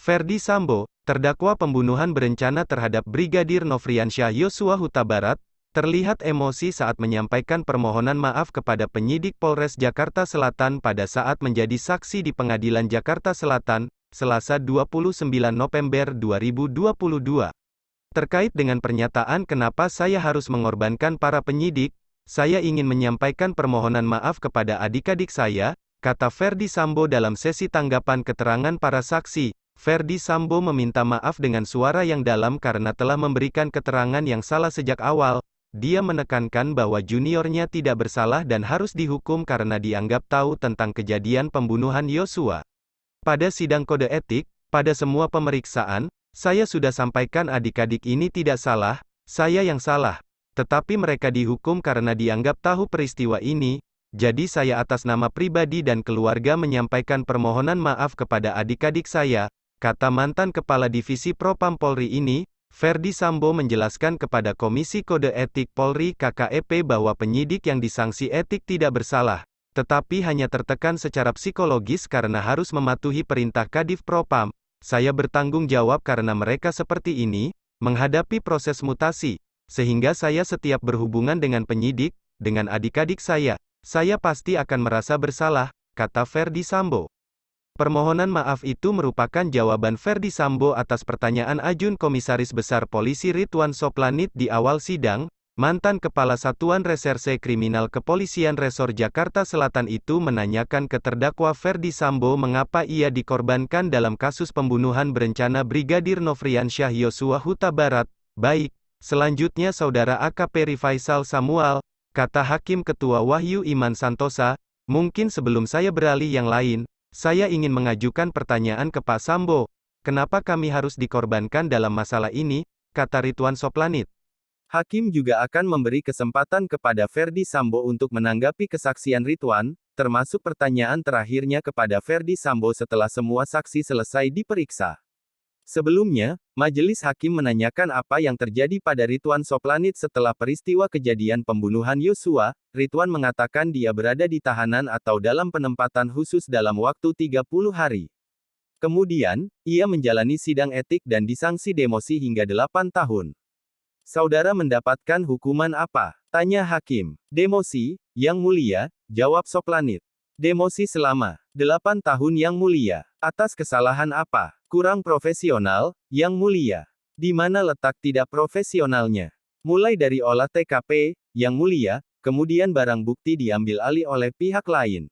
Ferdy Sambo, terdakwa pembunuhan berencana terhadap Brigadir Nofriansyah Yosua Huta Barat, terlihat emosi saat menyampaikan permohonan maaf kepada penyidik Polres Jakarta Selatan pada saat menjadi saksi di Pengadilan Jakarta Selatan, Selasa 29 November 2022. Terkait dengan pernyataan kenapa saya harus mengorbankan para penyidik, saya ingin menyampaikan permohonan maaf kepada adik-adik saya, kata Ferdy Sambo dalam sesi tanggapan keterangan para saksi. Ferdy Sambo meminta maaf dengan suara yang dalam karena telah memberikan keterangan yang salah sejak awal. Dia menekankan bahwa juniornya tidak bersalah dan harus dihukum karena dianggap tahu tentang kejadian pembunuhan Yosua. Pada sidang kode etik, pada semua pemeriksaan, saya sudah sampaikan adik-adik ini tidak salah, saya yang salah. Tetapi mereka dihukum karena dianggap tahu peristiwa ini. Jadi saya atas nama pribadi dan keluarga menyampaikan permohonan maaf kepada adik-adik saya, kata mantan Kepala Divisi Propam Polri ini. Ferdy Sambo menjelaskan kepada Komisi Kode Etik Polri KKEP bahwa penyidik yang disangsi etik tidak bersalah, tetapi hanya tertekan secara psikologis karena harus mematuhi perintah Kadif Propam. Saya bertanggung jawab karena mereka seperti ini, menghadapi proses mutasi, sehingga saya setiap berhubungan dengan penyidik, dengan adik-adik saya pasti akan merasa bersalah, kata Ferdy Sambo. Permohonan maaf itu merupakan jawaban Ferdy Sambo atas pertanyaan ajun Komisaris Besar Polisi Ridwan Soplanit di awal sidang. Mantan Kepala Satuan Reserse Kriminal Kepolisian Resor Jakarta Selatan itu menanyakan ke terdakwa Ferdy Sambo mengapa ia dikorbankan dalam kasus pembunuhan berencana Brigadir Nofriansyah Yosua Huta Barat. Baik, selanjutnya Saudara AKP Rifaisal Samuel, kata Hakim Ketua Wahyu Iman Santosa, mungkin sebelum saya beralih yang lain, saya ingin mengajukan pertanyaan ke Pak Sambo. Kenapa kami harus dikorbankan dalam masalah ini, kata Ridwan Soplanit. Hakim juga akan memberi kesempatan kepada Ferdy Sambo untuk menanggapi kesaksian Ridwan, termasuk pertanyaan terakhirnya kepada Ferdy Sambo setelah semua saksi selesai diperiksa. Sebelumnya, majelis hakim menanyakan apa yang terjadi pada Ridwan Soplanit setelah peristiwa kejadian pembunuhan Yosua. Ridwan mengatakan dia berada di tahanan atau dalam penempatan khusus dalam waktu 30 hari. Kemudian, ia menjalani sidang etik dan disangsi demosi hingga 8 tahun. Saudara mendapatkan hukuman apa? Tanya hakim. Demosi, Yang Mulia, jawab Soplanit. Demosi selama 8 tahun Yang Mulia. Atas kesalahan apa? Kurang profesional, Yang Mulia. Di mana letak tidak profesionalnya? Mulai dari olah TKP, Yang Mulia, kemudian barang bukti diambil alih oleh pihak lain.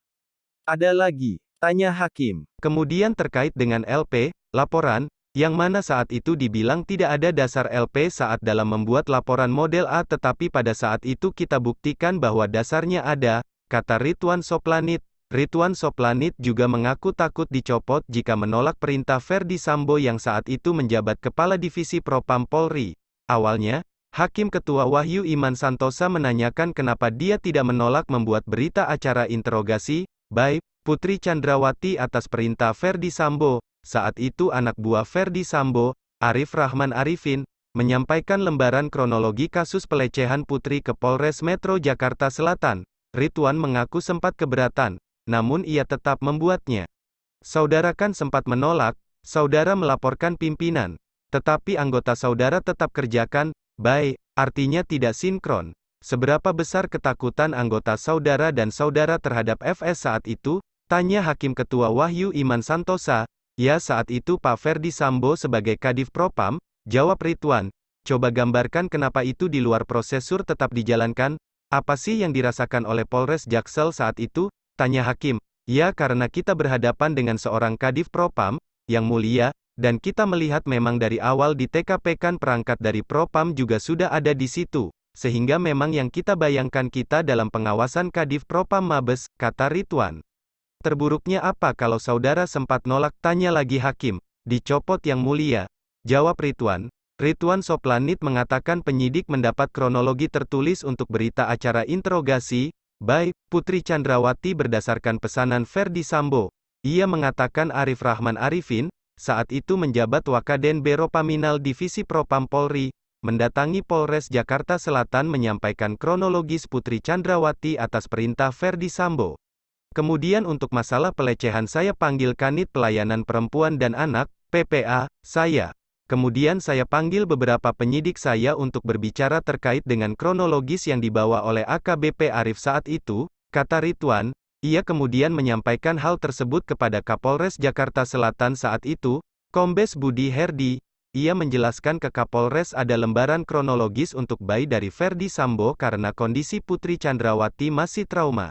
Ada lagi? Tanya hakim. Kemudian terkait dengan LP, laporan, yang mana saat itu dibilang tidak ada dasar LP saat dalam membuat laporan model A tetapi pada saat itu kita buktikan bahwa dasarnya ada, kata Ridwan Soplanit. Ridwan Soplanit juga mengaku takut dicopot jika menolak perintah Ferdy Sambo yang saat itu menjabat Kepala Divisi Propam Polri. Awalnya, Hakim Ketua Wahyu Iman Santosa menanyakan kenapa dia tidak menolak membuat berita acara interogasi, by Putri Chandrawati atas perintah Ferdy Sambo. Saat itu anak buah Ferdy Sambo, Arif Rahman Arifin, menyampaikan lembaran kronologi kasus pelecehan Putri ke Polres Metro Jakarta Selatan. Ridwan mengaku sempat keberatan, namun ia tetap membuatnya. Saudara kan sempat menolak, saudara melaporkan pimpinan, tetapi anggota saudara tetap kerjakan, baik, artinya tidak sinkron. Seberapa besar ketakutan anggota saudara dan saudara terhadap FS saat itu? Tanya Hakim Ketua Wahyu Iman Santosa. Ya saat itu Pak Ferdy Sambo sebagai Kadif Propam, jawab Ridwan. Coba gambarkan kenapa itu di luar prosesur tetap dijalankan? Apa sih yang dirasakan oleh Polres Jaksel saat itu? Tanya hakim. Ya karena kita berhadapan dengan seorang Kadif Propam, Yang Mulia, dan kita melihat memang dari awal di TKP kan perangkat dari Propam juga sudah ada di situ, sehingga memang yang kita bayangkan kita dalam pengawasan Kadif Propam Mabes, kata Ridwan. Terburuknya apa kalau saudara sempat nolak? Tanya lagi hakim. Dicopot Yang Mulia, jawab Ridwan. Ridwan Soplanit mengatakan penyidik mendapat kronologi tertulis untuk berita acara interogasi, by Putri Chandrawati berdasarkan pesanan Ferdy Sambo. Ia mengatakan Arif Rahman Arifin, saat itu menjabat Wakaden Bero Paminal Divisi Propam Polri, mendatangi Polres Jakarta Selatan menyampaikan kronologis Putri Chandrawati atas perintah Ferdy Sambo. Kemudian untuk masalah pelecehan saya panggil Kanit Pelayanan Perempuan dan Anak, PPA, saya. Kemudian saya panggil beberapa penyidik saya untuk berbicara terkait dengan kronologis yang dibawa oleh AKBP Arif saat itu, kata Ridwan. Ia kemudian menyampaikan hal tersebut kepada Kapolres Jakarta Selatan saat itu, Kombes Budi Herdi. Ia menjelaskan ke Kapolres ada lembaran kronologis untuk bayi dari Verdi Sambo karena kondisi Putri Chandrawati masih trauma.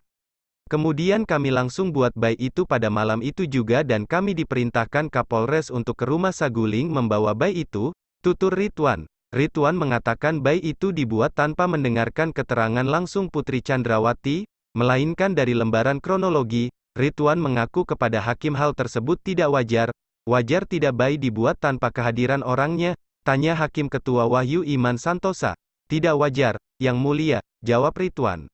Kemudian kami langsung buat bayi itu pada malam itu juga dan kami diperintahkan Kapolres untuk ke rumah Saguling membawa bayi itu, tutur Ridwan. Ridwan mengatakan bayi itu dibuat tanpa mendengarkan keterangan langsung Putri Chandrawati, melainkan dari lembaran kronologi. Ridwan mengaku kepada hakim hal tersebut tidak wajar. Wajar tidak bayi dibuat tanpa kehadiran orangnya? Tanya Hakim Ketua Wahyu Iman Santosa. Tidak wajar, Yang Mulia, jawab Ridwan.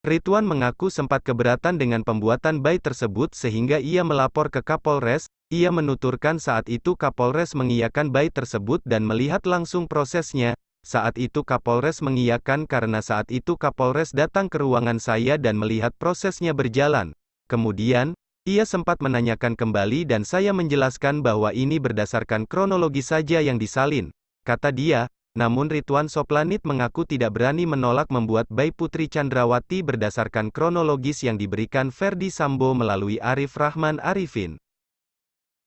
Ridwan mengaku sempat keberatan dengan pembuatan bayi tersebut sehingga ia melapor ke Kapolres. Ia menuturkan saat itu Kapolres mengiyakan bayi tersebut dan melihat langsung prosesnya. Saat itu Kapolres mengiyakan karena saat itu Kapolres datang ke ruangan saya dan melihat prosesnya berjalan. Kemudian, ia sempat menanyakan kembali dan saya menjelaskan bahwa ini berdasarkan kronologi saja yang disalin, kata dia. Namun Ridwan Soplanit mengaku tidak berani menolak membuat bayi Putri Chandrawati berdasarkan kronologis yang diberikan Verdi Sambo melalui Arif Rahman Arifin.